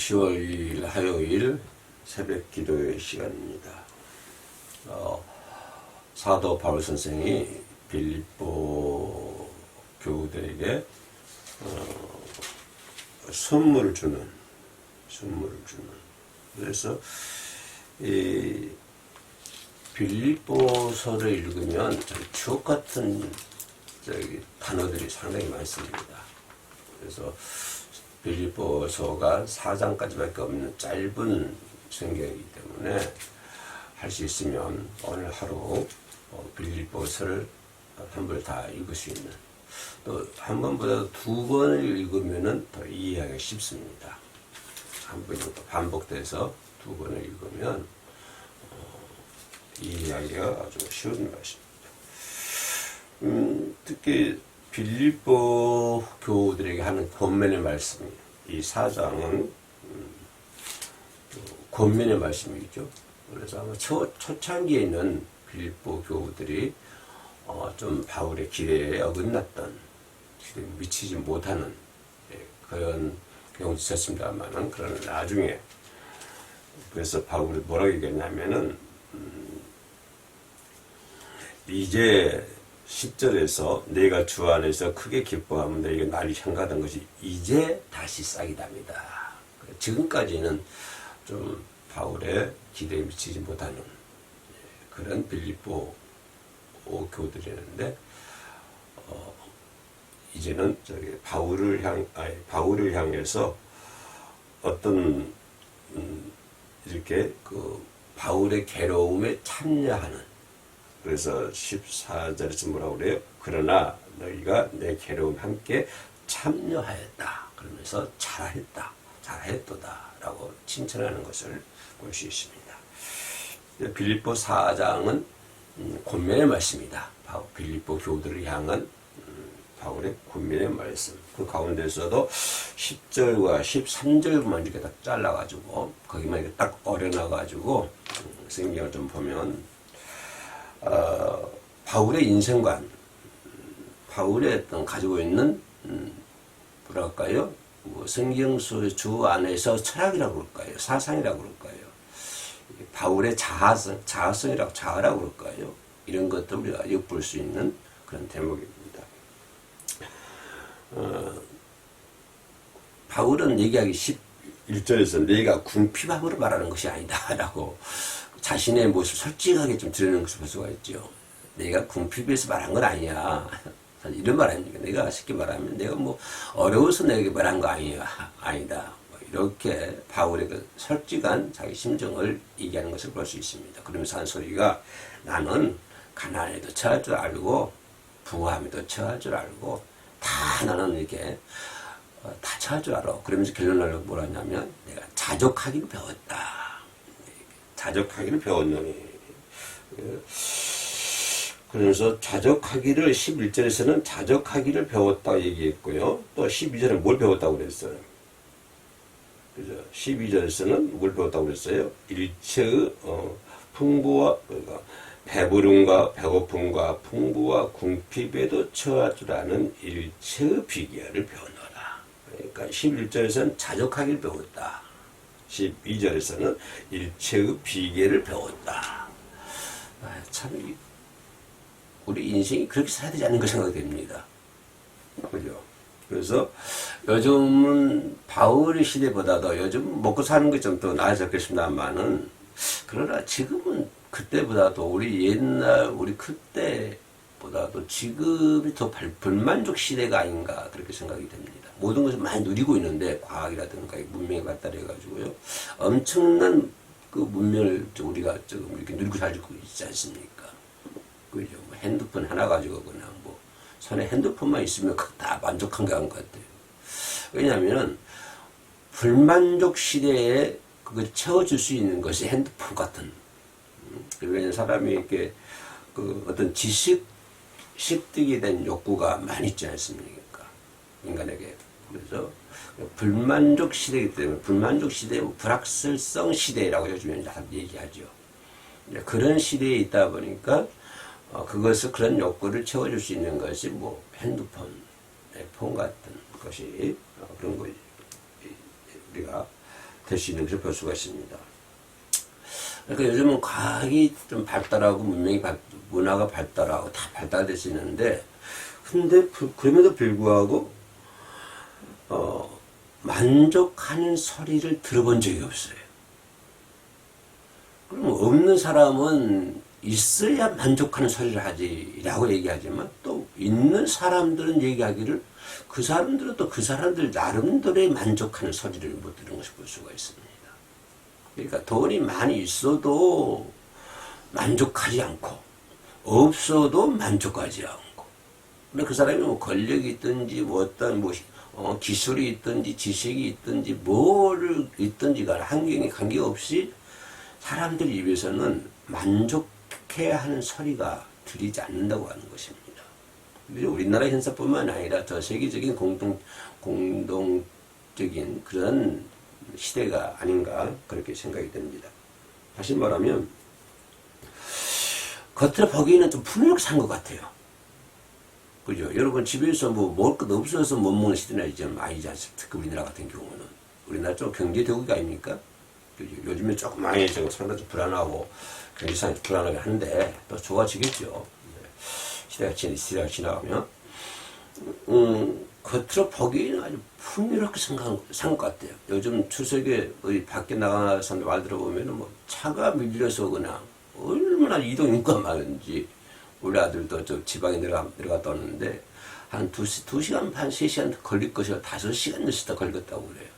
10월 2일 화요일 새벽 기도의 시간입니다. 사도 바울 선생이 빌립보 교우들에게 선물을 주는. 그래서 이 빌립보서를 읽으면 추억 같은 단어들이 상당히 많습니다. 그래서 빌립보서가 4장까지밖에 없는 짧은 성경이기 때문에 할 수 있으면 오늘 하루 빌립보서를 한 번 다 읽을 수 있는, 또 한 번보다 두 번을 읽으면 더 이해하기 쉽습니다. 한 번이 또 반복돼서 두 번을 읽으면 이해하기가 아주 쉬운 말씀입니다. 특히 빌립보 교우들에게 하는 권면의 말씀, 이 4장은 권면의 말씀이죠. 그래서 아마 초창기에 있는 빌립보 교우들이 좀 바울의 기대에 어긋났던, 기대에 미치지 못하는 그런 경우도 있었습니다만은, 그런 나중에, 그래서 바울이 뭐라고 얘기했냐면은, 이제 10절에서 내가 주 안에서 크게 기뻐하면 너희가 날이 향가던 것이 이제 다시 싹이답니다. 지금까지는 좀 바울의 기대에 미치지 못하는 그런 빌립보 교우들이었는데, 이제는 바울을 향해서 어떤 이렇게 그 바울의 괴로움에 참여하는, 그래서 14절에서 뭐라고 그래요? 그러나 너희가 내 괴로움 함께 참여하였다. 그러면서 잘했도다 라고 칭찬하는 것을 볼 수 있습니다. 빌립보 4장은 권면의 말씀이다. 빌립보 교우들을 향한 바울의 권면의 말씀. 그 가운데서도 10절과 13절만 이렇게 딱 잘라가지고 거기만 이렇게 딱 어려놔가지고 성경을 좀 보면 바울의 인생관, 바울의 어떤 가지고 있는 뭐랄까요? 성경 속 주 안에서 철학이라고 그럴까요? 사상이라고 그럴까요? 바울의 자아라고 그럴까요? 이런 것도 우리가 엿볼 수 있는 그런 대목입니다. 바울은 얘기하기 11절에서 내가 궁핍함으로 말하는 것이 아니다 라고 자신의 모습을 솔직하게 좀 드러내는 것을 볼 수가 있죠. 내가 궁핍해서 말한 건 아니야. 이런 말 아닙니까? 내가 쉽게 말하면 내가 뭐 어려워서 내게 말한 거 아니다. 이렇게 바울의 그 솔직한 자기 심정을 얘기하는 것을 볼 수 있습니다. 그러면서 한 소리가 나는 가난에도 처할 줄 알고 부함에도 처할 줄 알고 다 나는 이렇게 다 처할 줄 알아. 그러면서 결론을 뭐라 하냐면 내가 자족하기를 배웠다. 자족하기를 배웠노니. 그래서 자족하기를 11절에서는 자족하기를 배웠다고 얘기했고요. 또 12절에 뭘 배웠다고 그랬어요? 그죠? 12절에서는 뭘 배웠다고 그랬어요? 일체의 풍부와, 그러니까 배부름과 배고픔과 풍부와 궁핍에도 처할 줄 아는 일체의 비결을 배워놓으라. 그러니까 11절에서는 자족하기를 배웠다. 12절에서는 일체의 비결을 배웠다. 참 우리 인생이 그렇게 살아야 되지 않는 거 생각이 됩니다. 그죠? 그래서 요즘은 바울의 시대보다도 요즘 먹고 사는 게 좀 더 나아졌겠습니다만은, 그러나 지금은 그때보다도 우리 그때보다도 지금이 더 불만족 시대가 아닌가 그렇게 생각이 됩니다. 모든 것을 많이 누리고 있는데 과학이라든가 문명에 발달해가지고요, 엄청난 그 문명을 우리가 지금 이렇게 누리고 살고 있지 않습니까? 그죠? 뭐 핸드폰 하나 가지고 그냥 뭐 손에 핸드폰만 있으면 다 만족한 것 같아요. 왜냐하면 불만족 시대에 그걸 채워줄 수 있는 것이 핸드폰 같은. 왜냐하면 사람이 이렇게 그 어떤 식득에 대한 욕구가 많이 있지 않습니까? 인간에게. 그래서 불만족 시대이기 때문에 불만족 시대, 불확실성 시대라고 요즘에 얘기하죠. 그런 시대에 있다 보니까 그런 욕구를 채워줄 수 있는 것이 뭐 핸드폰, 폰 같은 것이 그런 거 우리가 될 수 있는 것을 볼 수가 있습니다. 그러니까 요즘은 과학이 좀 발달하고 문화가 발달하고 다 발달될 수 있는데, 근데 그럼에도 불구하고 만족하는 소리를 들어본 적이 없어요. 그럼 없는 사람은 있어야 만족하는 소리를 하지라고 얘기하지만, 또 있는 사람들은 얘기하기를 그 사람들은 또 그 사람들 나름대로의 만족하는 소리를 못 들은 것을 볼 수가 있습니다. 그러니까 돈이 많이 있어도 만족하지 않고 없어도 만족하지 않고, 근데 그 사람이 뭐 권력이 있든지 뭐 어떤 기술이 있든지 지식이 있든지 뭐를 있든지 간에 환경에 관계없이 사람들 입에서는 만족해야 하는 소리가 들리지 않는다고 하는 것입니다. 우리나라 현상뿐만 아니라 더 세계적인 공동적인 그런 시대가 아닌가 그렇게 생각이 됩니다. 다시 말하면 겉으로 보기에는 좀 풍요롭게 산 것 같아요. 그죠? 여러분 집에서 뭐 먹을 것 없어서 못 먹는 시대나 이제 아니지 않습니까? 특히 우리나라 같은 경우는. 우리나라 좀 경제 대국이 아닙니까? 그죠? 요즘에 조금 망해지고 상당히 좀 불안하고 경제상이 불안하게 하는데 또 좋아지겠죠. 시대가 지나가면. 겉으로 보기에는 아주 풍요롭게 산 것 같아요. 요즘 추석에 어디 밖에 나가서 말 들어보면은 뭐 차가 밀려서 그냥 얼마나 이동 인구가 많은지. 우리 아들도 저 지방에 내려갔다 왔는데 한 2시간 반, 3시간 걸릴 것이가 5시간 넘게 걸렸다고 그래요.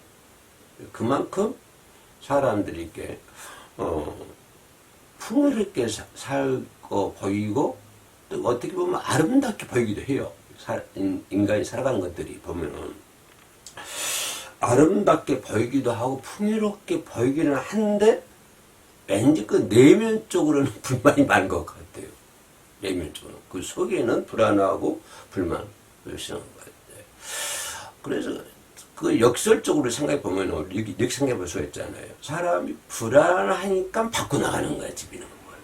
그만큼 사람들이 이렇게 풍요롭게 살고 보이고 또 어떻게 보면 아름답게 보이기도 해요. 인간이 살아가는 것들이 보면은 아름답게 보이기도 하고 풍요롭게 보이기는 한데 왠지 그 내면적으로는 불만이 많은 것 같아요. 내면적으로. 그 속에는 불안하고 불만. 그래서 그 역설적으로 생각해 보면 이렇게 생각해 볼 수가 있잖아요. 사람이 불안하니까 밖으로 나가는 거야, 집이는 거야.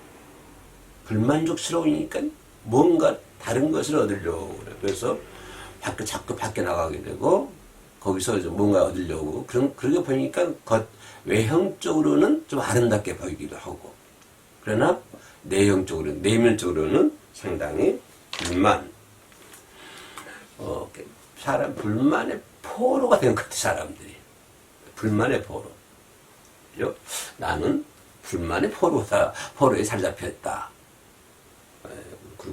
불만족스러우니까 뭔가 다른 것을 얻으려고 그래. 그래서 자꾸 밖에 나가게 되고 거기서 뭔가 얻으려고 그렇게 보니까 외형적으로는 좀 아름답게 보이기도 하고, 그러나 내면적으로는 상당히 사람 불만의 포로가 된 것 같아, 사람들이. 불만의 포로. 그죠? 나는 불만의 포로에 살잡혔다.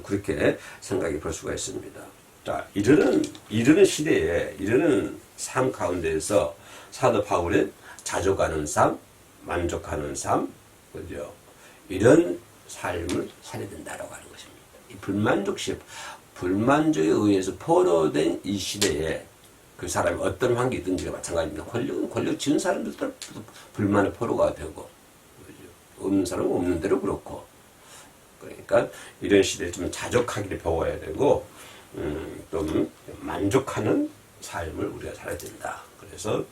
그렇게 생각해 볼 수가 있습니다. 자, 이르는 시대에, 이르는 삶 가운데에서 사도 바울은 자족하는 삶, 만족하는 삶, 그죠? 이런 삶을 살아야 된다라고 하는 것입니다. 이 불만족에 의해서 포로된 이 시대에 그 사람이 어떤 환경이든지가 마찬가지입니다. 권력 지은 사람들도 불만의 포로가 되고, 그죠? 없는 사람은 없는 대로 그렇고, 그러니까 이런 시대에 좀 자족하기를 배워야 되고, 좀 만족하는 삶을 우리가 살아야 된다. 그래서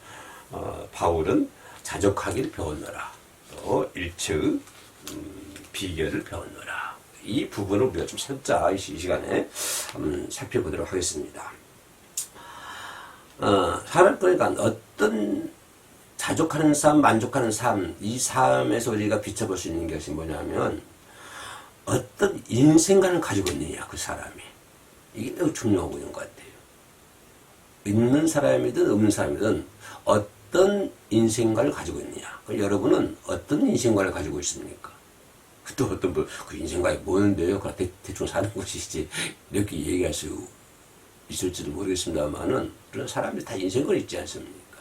바울은 자족하기를 배웠노라. 또 일체의 비결을 배웠노라. 이 부분을 우리가 좀 살짝 이 시간에 살펴보도록 하겠습니다. 그러니까 어떤 자족하는 삶, 만족하는 삶, 이 삶에서 우리가 비춰볼 수 있는 것이 뭐냐면 어떤 인생관을 가지고 있느냐, 그 사람이. 이게 매우 중요하고 있는 것 같아요. 있는 사람이든 없는 사람이든 어떤 인생관을 가지고 있느냐. 여러분은 어떤 인생관을 가지고 있습니까? 또 어떤 그 인생관이 뭐는데요? 그냥 대충 사는 것이지 이렇게 얘기할 수 있을지도 모르겠습니다만은 그런 사람들이 다 인생관이 있지 않습니까?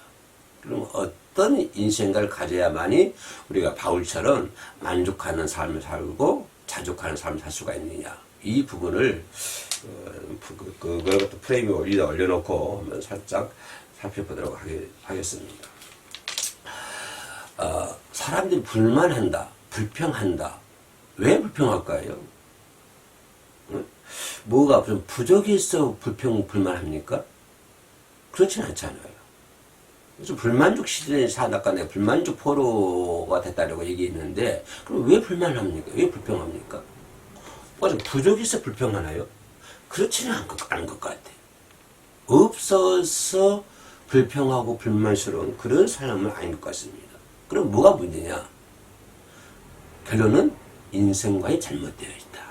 그럼 어떤 인생관을 가져야만이 우리가 바울처럼 만족하는 삶을 살고 자족하는 삶을 살 수가 있느냐. 이 부분을 그걸 프레임에 올려놓고 한번 살짝 살펴보도록 하겠습니다. 사람들이 불만한다, 불평한다. 왜 불평할까요? 뭐가 좀 부족이 있어 불만합니까? 그렇진 않잖아요. 그래서 불만족 시대에 아까 내가 불만족 포로가 됐다고 얘기했는데, 그럼 왜 불만합니까? 왜 불평합니까? 부족이 있어 불평하나요? 그렇지는 않은 것 같아요. 없어서 불평하고 불만스러운 그런 삶은 아닌 것 같습니다. 그럼 뭐가 문제냐? 결론은 인생관이 잘못되어 있다.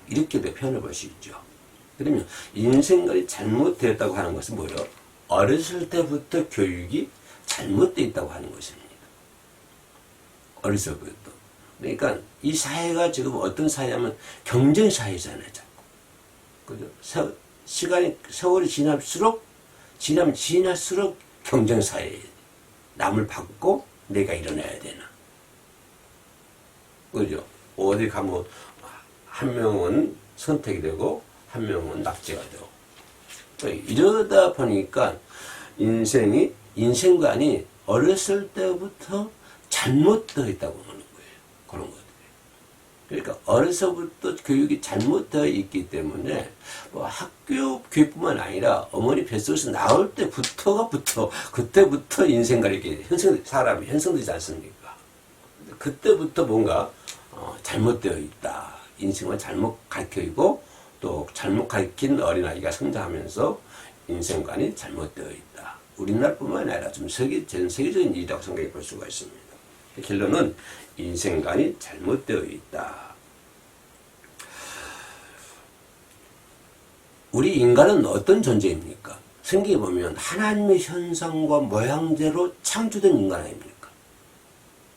이렇게도 표현해 볼 수 있죠. 그러면 인생관이 잘못되었다고 하는 것은 뭐예요? 어렸을 때부터 교육이 잘못되어 있다고 하는 것입니다. 어렸을 때부터. 그러니까 이 사회가 지금 어떤 사회냐면 경쟁 사회잖아요. 자꾸. 그죠? 세월이 지날수록 경쟁 사회에 남을 받고 내가 일어나야 되나. 그죠? 어디 가면 한 명은 선택이 되고 한 명은 낙제가 되고. 이러다 보니까 인생관이 어렸을 때부터 잘못되어 있다고 하는 거예요. 그런 것들이. 그러니까 어려서부터 교육이 잘못되어 있기 때문에 뭐 학교 교육뿐만 아니라 어머니 뱃속에서 나올 그때부터 인생관이 이렇게 사람이 형성되지 않습니까? 그때부터 뭔가 잘못되어 있다. 인생을 잘못 가르치고 또 잘못 가르친 어린아이가 성장하면서 인생관이 잘못되어 있다. 우리나라뿐만 아니라 전 세계적인 일이라고 생각해 볼 수가 있습니다. 결론은 인생관이 잘못되어 있다. 우리 인간은 어떤 존재입니까? 성경에 보면 하나님의 현상과 모양대로 창조된 인간 아닙니까?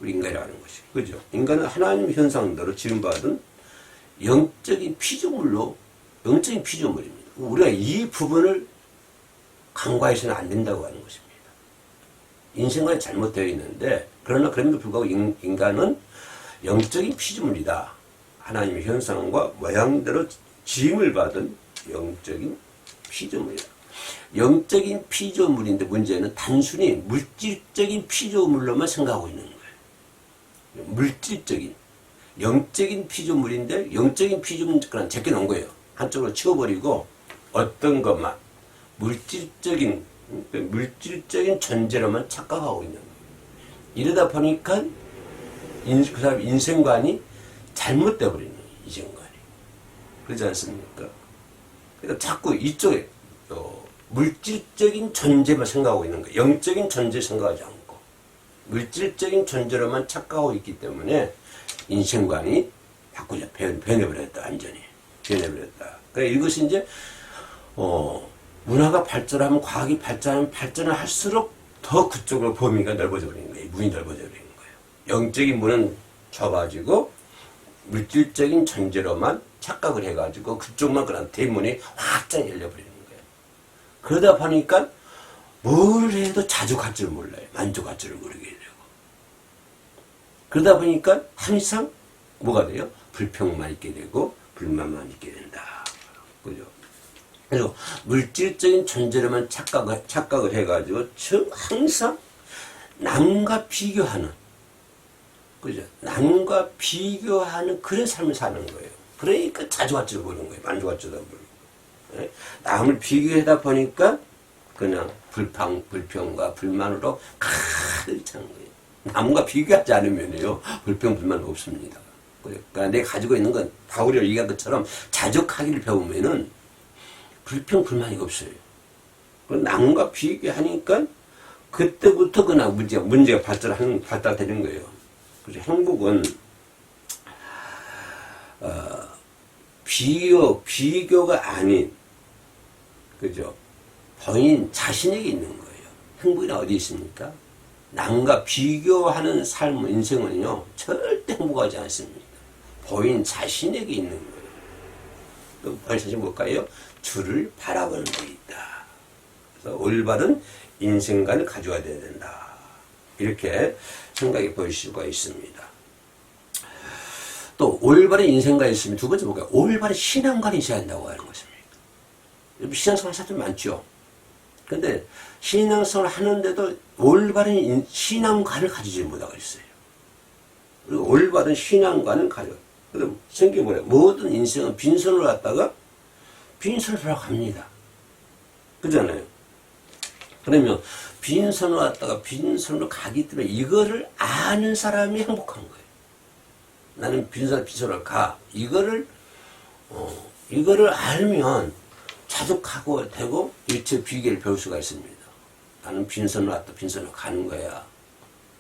우리 인간이라는 것이. 그죠? 인간은 하나님의 현상대로 지음받은 영적인 피조물입니다. 우리가 이 부분을 간과해서는 안 된다고 하는 것입니다. 인생관이 잘못되어 있는데, 그럼에도 불구하고 인간은 영적인 피조물이다. 하나님의 현상과 모양대로 지음을 받은 영적인 피조물이다. 영적인 피조물인데 문제는 단순히 물질적인 피조물로만 생각하고 있는 거예요. 물질적인. 영적인 피조물인데 영적인 피조물은 제껴놓은 거예요. 한쪽으로 치워버리고 어떤 것만 물질적인 존재로만 착각하고 있는 거예요. 이러다 보니까 그 사람 인생관이 잘못되어 버리는 거예요. 인생관이. 그렇지 않습니까? 그러니까 자꾸 이쪽에 물질적인 존재만 생각하고 있는 거예요. 영적인 존재 생각하지 않고 물질적인 존재로만 착각하고 있기 때문에 인생관이 바꾸자 변해버렸다. 완전히 변해버렸다. 그러니까 이것이 이제 문화가 발전하면 과학이 발전을 할수록 더 그쪽으로 범위가 넓어져 버리는 거예요. 문이 넓어져 버리는 거예요. 영적인 문은 좁아지고 물질적인 존재로만 착각을 해가지고 그쪽만 그냥 대문이 확장 열려버리는 거예요. 그러다 보니까 뭘 해도 자족할 줄 몰라요. 만족할 줄을 모르게 되고. 그러다 보니까 항상 뭐가 돼요? 불평만 있게 되고 불만만 있게 된다. 그죠? 그리고 물질적인 존재로만 착각을 해가지고 항상 남과 비교하는, 그죠? 남과 비교하는 그런 삶을 사는 거예요. 그러니까 자주할 줄 모르는 거예요. 만족할 줄도 모르고. 네? 남을 비교하다 보니까 그냥 불평과 불만으로 가득 찬 거예요. 남과 비교하지 않으면요, 불평, 불만 없습니다. 그러니까 내가 가지고 있는 건 바울이 얘기한 것처럼 자족하기를 배우면은 불평, 불만이 없어요. 남과 비교하니까 그때부터 그냥 문제가 발달되는 거예요. 그래서 행복은, 비교가 아닌, 그죠? 본인 자신에게 있는 거예요. 행복이 어디 있습니까? 남과 비교하는 삶, 인생은요, 절대 행복하지 않습니다. 본인 자신에게 있는 거예요. 또 본인 자신 뭘까요? 주를 바라보는 데 있다. 그래서 올바른 인생관을 가져야 된다. 이렇게 생각해 볼 수가 있습니다. 또 올바른 인생관이 있으면 두 번째 볼까요? 올바른 신앙관이 있어야 한다고 하는 것입니다. 신앙생활 사실 많죠. 근데 신앙생활을 하는데도 올바른 신앙관을 가지지 못하고 있어요. 그리고 올바른 신앙관을 가져. 그럼 성경이 뭐래요? 모든 인생은 빈손으로 갔다가 빈손으로 돌아갑니다. 그잖아요. 그러면 빈손으로 갔다가 빈손으로 가기 때문에 이거를 아는 사람이 행복한 거예요. 나는 빈손으로 가. 이거를 알면 자족하고 되고 일체 비계를 배울 수가 있습니다. 나는 빈손으로 왔다 빈손으로 가는 거야.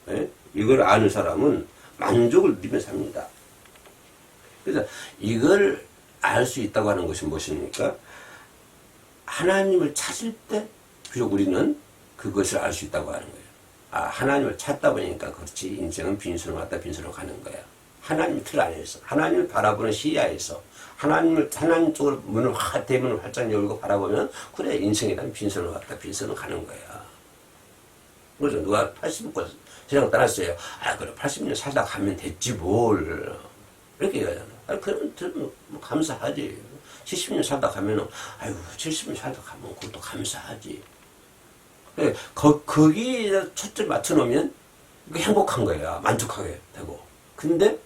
예? 이걸 아는 사람은 만족을 누리며 삽니다. 그래서 이걸 알 수 있다고 하는 것이 무엇입니까? 하나님을 찾을 때 비록 우리는 그것을 알 수 있다고 하는 거예요. 아, 하나님을 찾다 보니까 그렇지 인생은 빈손으로 왔다 빈손으로 가는 거야. 하나님 틀 안에서 하나님을 바라보는 시야에서 하나님 쪽으로 문을 대문을 활짝 열고 바라보면 그래 인생이란 빈손으로 왔다 빈손으로 가는 거야. 그래서 누가 80년 세상 떠났어요. 아 그래 80년 살다 가면 됐지 뭘 이렇게 얘기하잖아. 아 그러면 뭐 감사하지. 70년 살다 가면은 아유 70년 살다 가면 그것도 감사하지. 그래, 거기에 초점 맞춰놓으면 행복한 거야. 만족하게 되고. 근데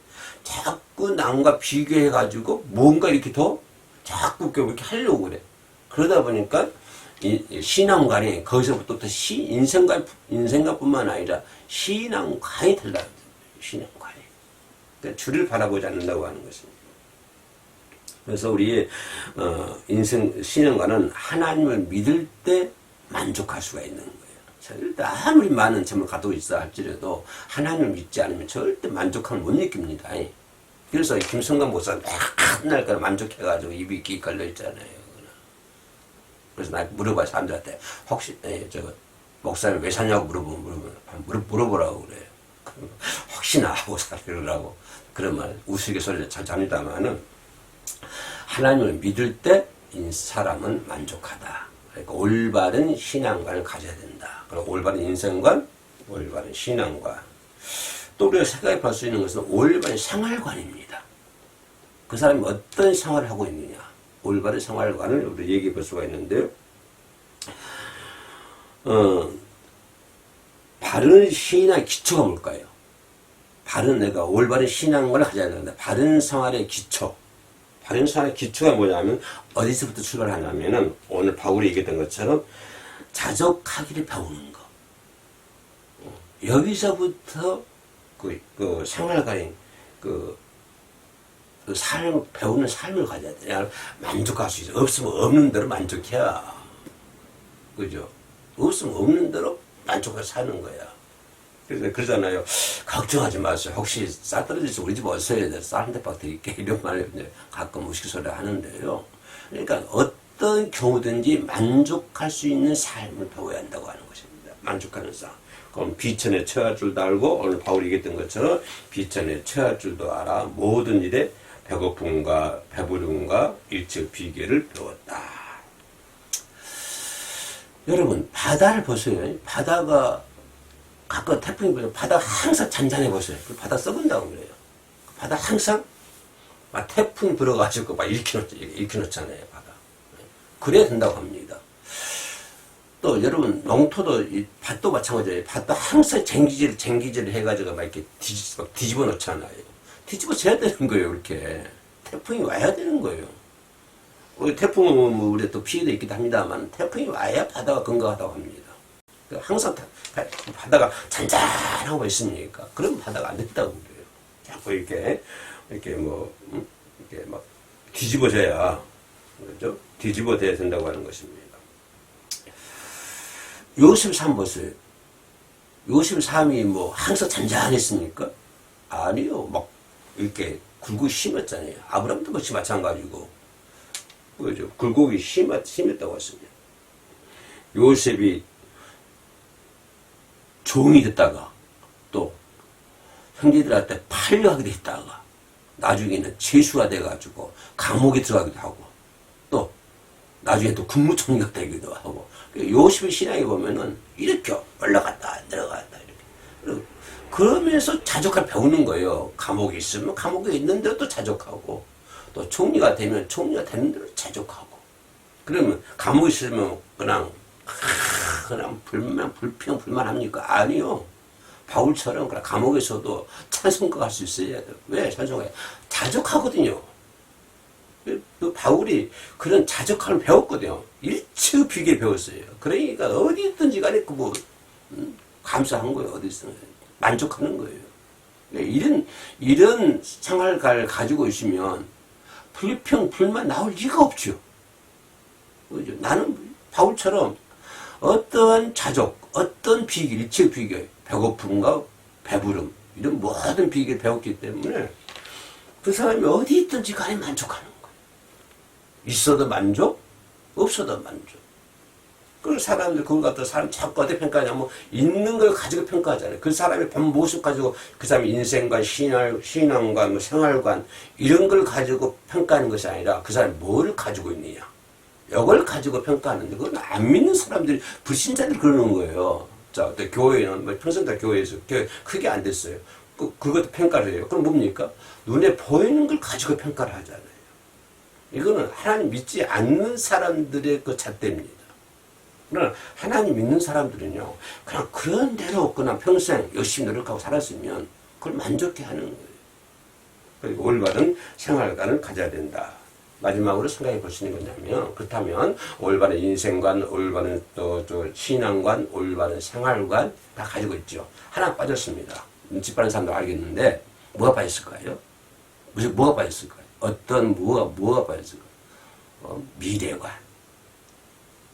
자꾸 남과 비교해가지고 뭔가 이렇게 더 자꾸 이렇게 하려고 그래. 그러다 보니까 이 신앙관이 거기서부터 인생관뿐만 아니라 신앙관이 달라요. 신앙관이. 그러니까 주를 바라보지 않는다고 하는 것입니다. 그래서 우리의 신앙관은 하나님을 믿을 때 만족할 수가 있는 거예요. 절대 아무리 많은 점을 가지고 있어 할지라도 하나님을 믿지 않으면 절대 만족함을 못 느낍니다. 그래서 김성관 목사는 맨날 만족해가지고 입이 끼 걸려 있잖아요. 그래서 나 물어봐 사람들한테 혹시 목사님 왜 사냐고 물어보라고 그래요. 혹시나 하고 살으라고 그런 말 우스갯소리를 잘 잡니다만은 하나님을 믿을 때 사람은 만족하다. 그러니까 올바른 신앙관을 가져야 된다. 그리고 올바른 인생관, 올바른 신앙관. 또 우리가 생각해 볼 수 있는 것은 올바른 생활관입니다. 그 사람이 어떤 생활을 하고 있느냐. 올바른 생활관을 우리 얘기해 볼 수가 있는데요. 바른 신앙의 기초가 뭘까요? 내가 올바른 신앙관을 가져야 된다. 바른 생활의 기초. 바른 생활의 기초가 뭐냐면 어디서부터 출발하냐면은 오늘 바울이 얘기했던 것처럼 자족하기를 배우는 거. 여기서부터 그 생활관인 배우는 삶을 가져야 돼. 만족할 수 있어. 없으면 없는 대로 만족해야. 그죠? 없으면 없는 대로 만족해서 사는 거야. 그래서 그러잖아요. 걱정하지 마세요. 혹시 쌀 떨어질지 우리 집 어서야 돼. 쌀 한 대박 드릴게. 이런 말을 이제 가끔 우스갯소리 하는데요. 그러니까 어떤 경우든지 만족할 수 있는 삶을 배워야 한다고 하는 것입니다. 만족하는 삶. 그럼 비천에 처할 줄도 알고 오늘 바울이 얘기했던 것처럼 비천에 처할 줄도 알아. 모든 일에 배고픔과 배부름과 일체 비계를 배웠다. 여러분 바다를 보세요. 바다가 가끔 태풍이 불면 바다가 항상 잔잔해 보세요. 바다 썩은다고 그래요. 바다 항상 막 태풍 불어가지고 막 일으켜놓잖아요. 바다. 그래야 된다고 합니다. 또 여러분 농토도 밭도 마찬가지예요. 밭도 항상 쟁기질 해가지고 막 이렇게 뒤집어 놓잖아요. 뒤집어져야 되는 거예요. 이렇게 태풍이 와야 되는 거예요. 태풍은 뭐 우리가 또 피해도 있기도 합니다만 태풍이 와야 바다가 건강하다고 합니다. 항상 바다가 잔잔하고 있으니까 그럼 바다가 안 된다고 그래요. 자꾸 이렇게 막 뒤집어져야 그렇죠? 뒤집어져야 된다고 하는 것입니다. 요셉 삶 보세요. 요셉 삶이 뭐 항상 잔잔했습니까? 아니요. 막 이렇게 굴곡이 심했잖아요. 아브라함도 그렇지 마찬가지고 그죠? 굴곡이 심했다고 했습니다. 요셉이 종이 됐다가 또 형제들한테 팔려하기도 했다가 나중에는 죄수가 돼가지고 감옥에 들어가기도 하고 또 나중에 또 국무총리가 되기도 하고 요셉의 신앙에 보면은 이렇게 올라갔다 내려갔다 이렇게 그러면서 자족을 배우는 거예요. 감옥에 있으면 감옥에 있는 대로 또 자족하고 또 총리가 되면 총리가 되는 대로 자족하고 그러면 감옥에 있으면 그냥 불만합니까? 아니요. 바울처럼 감옥에서도 찬송가 할 수 있어야 돼요. 왜 찬송가요? 자족하거든요. 바울이 그런 자족함을 배웠거든요. 일체비계 배웠어요. 그러니까 어디 있든지 간에 감사한 거예요. 어디 있든 만족하는 거예요. 이런 생활을 가지고 있으면 불평, 불만 나올 리가 없죠. 그죠? 나는 바울처럼 어떠한 자족, 어떤 비길, 일체 비길, 배고픔과 배부름, 이런 모든 비길을 배웠기 때문에 그 사람이 어디 있든지 간에 만족하는 거예요. 있어도 만족, 없어도 만족. 그 사람들 그걸 갖다 사람 자꾸 어떻게 평가하냐면 뭐 있는 걸 가지고 평가하잖아요. 그 사람의 본 모습 가지고 그 사람의 인생관, 신앙관, 뭐 생활관 이런 걸 가지고 평가하는 것이 아니라 그 사람이 뭘 가지고 있느냐. 이걸 가지고 평가하는데 그건 안 믿는 사람들이 불신자들이 그러는 거예요. 자, 교회는 뭐 평생 다 교회에서 크게 안 됐어요. 그것도 평가를 해요. 그럼 뭡니까? 눈에 보이는 걸 가지고 평가를 하잖아요. 이거는 하나님 믿지 않는 사람들의 그 잣대입니다. 그러나 하나님 믿는 사람들은요, 그냥 그런 대로 그냥 평생 열심히 노력하고 살았으면 그걸 만족해 하는 거예요. 그리고 올바른 생활관을 가져야 된다. 마지막으로 생각해 볼 수 있는 거냐면, 그렇다면 올바른 인생관, 올바른 또 신앙관, 올바른 생활관 다 가지고 있죠. 하나 빠졌습니다. 눈치 빠른 사람도 알겠는데 뭐가 빠졌을까요? 뭐가 빠졌을까요? 뭐가 빠졌을까요? 미래관.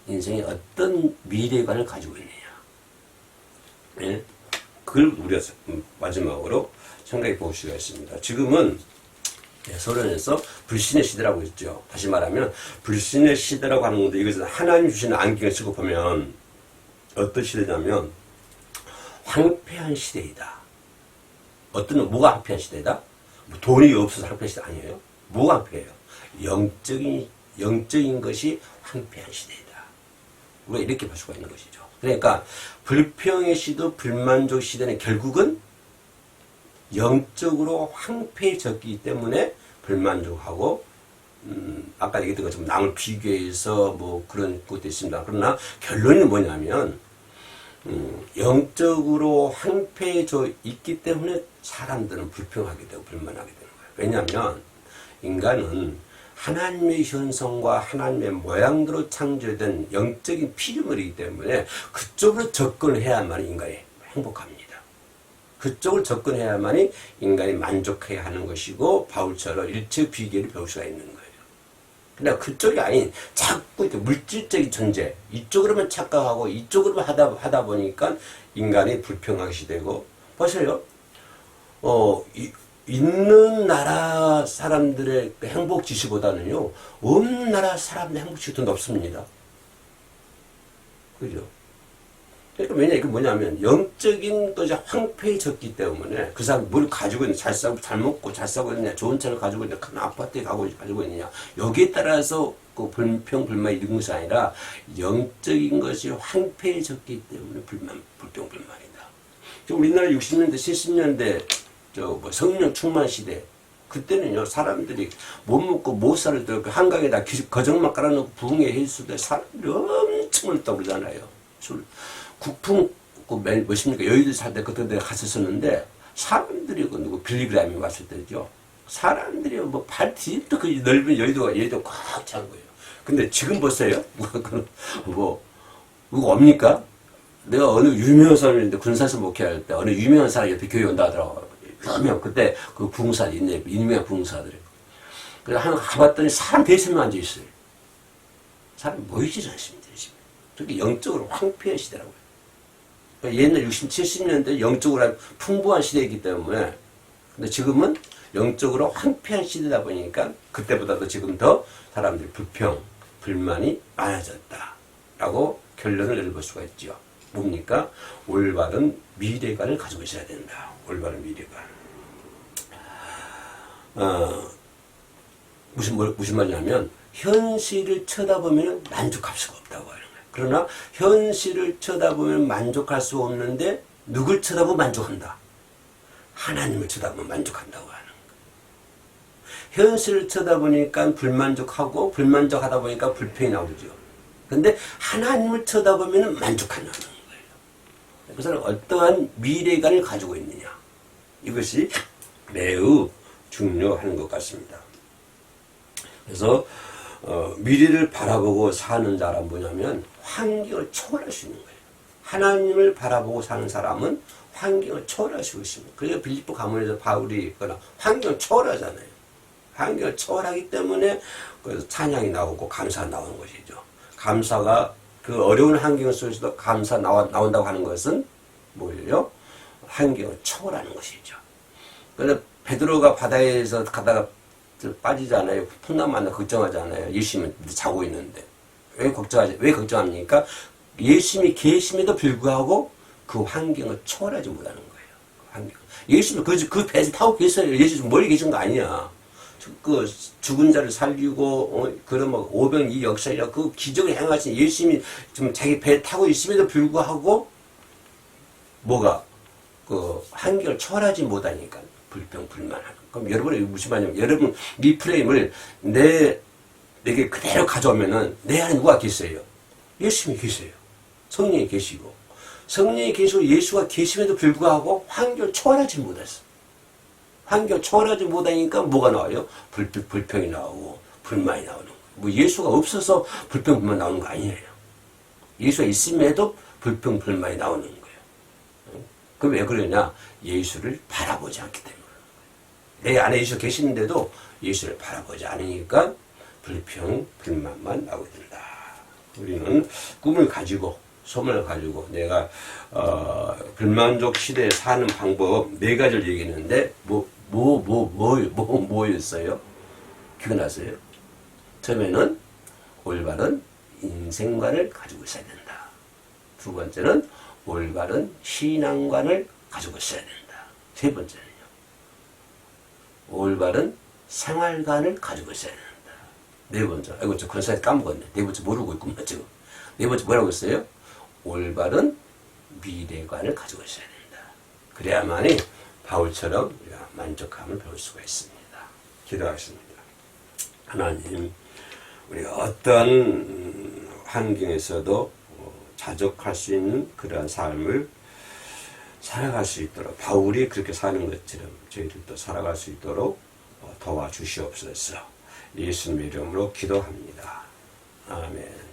인생에 어떤 미래관을 가지고 있느냐. 예? 그걸 우리가 마지막으로 생각해 볼 수가 있습니다. 지금은 서론에서 불신의 시대라고 했죠. 다시 말하면 불신의 시대라고 하는 건데 이것은 하나님 주시는 안경을 쓰고 보면 어떤 시대냐면 황폐한 시대이다. 뭐가 황폐한 시대다? 돈이 없어서 황폐한 시대 아니에요. 뭐가 황폐해요? 영적인 것이 황폐한 시대이다. 우리가 이렇게 볼 수가 있는 것이죠. 그러니까 불평의 시도 불만족 시대는 결국은 영적으로 황폐해졌기 때문에 불만족하고 아까 얘기했던 것처럼 남을 비교해서 뭐 그런 것도 있습니다. 그러나 결론이 뭐냐면 영적으로 황폐해져 있기 때문에 사람들은 불평하게 되고 불만하게 되는 거예요. 왜냐하면 인간은 하나님의 현성과 하나님의 모양대로 창조된 영적인 피조물이기 때문에 그쪽으로 접근해야만 인간이 행복합니다. 그쪽을 접근해야만이 인간이 만족해야 하는 것이고 바울처럼 일체 비계를 배울 수가 있는 거예요. 근데 그쪽이 아닌 자꾸 이렇게 물질적인 존재 이쪽으로만 착각하고 이쪽으로만 하다 보니까 인간이 불평하게 되고 보세요. 있는 나라 사람들의 행복 지수보다는요 없는 나라 사람들의 행복 지수가 더 높습니다. 그죠? 그러니까 왜냐 이게 뭐냐면 영적인 것이 황폐해졌기 때문에 그 사람이 뭘 가지고 있느냐, 잘 싸고 잘 먹고 잘 싸고 있느냐, 좋은 차를 가지고 있느냐, 큰 아파트에 가지고 있느냐, 여기에 따라서 그 불평 불만이 이런 것이 아니라 영적인 것이 황폐해졌기 때문에 불평 불만이다. 지금 우리나라 60년대 70년대 성령 충만 시대 그때는요 사람들이 못 먹고 못 살을 때 한강에다 거정막 깔아놓고 부흥회 했을 때 사람들이 엄청 많다고 그러잖아요. 국풍 몇십니까 여의도 살 때 그때 내가 갔었었는데 사람들이 빌리 그램이 왔을 때죠. 사람들이 뭐 발 뒤집도 그 넓은 여의도가 꽉 찬 거예요. 근데 지금 보세요. 이거 옵니까? 내가 어느 유명한 사람인데 군사에서 목회할 때 어느 유명한 사람 옆에 교회 온다 하더라고요. 유명 그때 그 부흥사들 있네 유명한 부흥사들이. 그래서 한 가봤더니 사람 대세만 앉아 있어요. 사람 모이질 않습니다. 그렇게 영적으로 황폐한 시대라고요. 그러니까 옛날 60, 70년대 영적으로 풍부한 시대이기 때문에 근데 지금은 영적으로 황폐한 시대다 보니까 그때보다도 지금 더 사람들이 불평, 불만이 많아졌다라고 결론을 내려볼 수가 있죠. 뭡니까? 올바른 미래관을 가지고 있어야 된다. 올바른 미래관. 무슨 말이냐면 현실을 쳐다보면 만족할 수가 없다고 하는 거예요. 그러나 현실을 쳐다보면 만족할 수 없는데 누굴 쳐다보면 만족한다. 하나님을 쳐다보면 만족한다고 하는 거예요. 현실을 쳐다보니까 불만족하고 불만족하다 보니까 불평이 나오죠. 근데 하나님을 쳐다보면 만족한다는 거예요. 그 사람은 어떠한 미래관을 가지고 있느냐. 이것이 매우 중요한 것 같습니다. 그래서 미래를 바라보고 사는 사람 뭐냐면 환경을 초월할 수 있는 거예요. 하나님을 바라보고 사는 사람은 환경을 초월할 수 있습니다. 그래서 빌립보 가문에서 바울이 있거나 환경을 초월하잖아요. 환경을 초월하기 때문에 그래서 찬양이 나오고 감사가 나오는 것이죠. 감사가 그 어려운 환경 속에서도 감사 나온다고 하는 것은 뭐예요? 환경을 초월하는 것이죠. 그래서 베드로가 바다에서 가다가 빠지잖아요. 풍랑 만나 걱정하잖아요. 예수님은 자고 있는데. 왜 걱정합니까? 예수님이 계심에도 불구하고 그 환경을 초월하지 못하는 거예요. 그 환경. 예수님 그 배에서 타고 계세요. 예수님 멀리 계신 거 아니야. 그 죽은 자를 살리고 그런 뭐 오병이 역사이라 그 기적을 행하신 예수님이 지금 자기 배에 타고 있음에도 불구하고 뭐가 그 환경을 초월하지 못하니까 불평불만하는. 그럼 여러분이 무슨 말이냐면 여러분 이 프레임을 내게 그대로 가져오면은 내 안에 누가 계세요? 예수님이 계세요. 성령이 계시고 성령이 계시고 예수가 계심에도 불구하고 환경을 초월하지 못했어. 환경 초월하지 못하니까 뭐가 나와요? 불평이 나오고 불만이 나오는 거예요. 뭐 예수가 없어서 불평 불만 나오는 거 아니에요. 예수가 있음에도 불평 불만이 나오는 거예요. 그럼 왜 그러냐? 예수를 바라보지 않기 때문에. 내 안에 예수 계시는데도 예수를 바라보지 않으니까 불평 불만만 나오게 된다. 우리는 꿈을 가지고 소망을 가지고 내가 불만족 시대에 사는 방법 4가지를 얘기했는데 뭐였어요? 기억나세요? 처음에는 올바른 인생관을 가지고 있어야 된다. 두 번째는 올바른 신앙관을 가지고 있어야 된다. 세 번째는요. 올바른 생활관을 가지고 있어야 된다. 네 번째, 아이고 저 그런 사이 까먹었네. 네 번째 모르고 있구만 지금. 네 번째 뭐라고 했어요? 올바른 미래관을 가지고 있어야 된다. 그래야만이 바울처럼 우리가 만족함을 배울 수가 있습니다. 기도하겠습니다. 하나님, 우리가 어떤 환경에서도 자족할 수 있는 그러한 삶을 살아갈 수 있도록 바울이 그렇게 사는 것처럼 저희들도 살아갈 수 있도록 도와주시옵소서. 예수님의 이름으로 기도합니다. 아멘.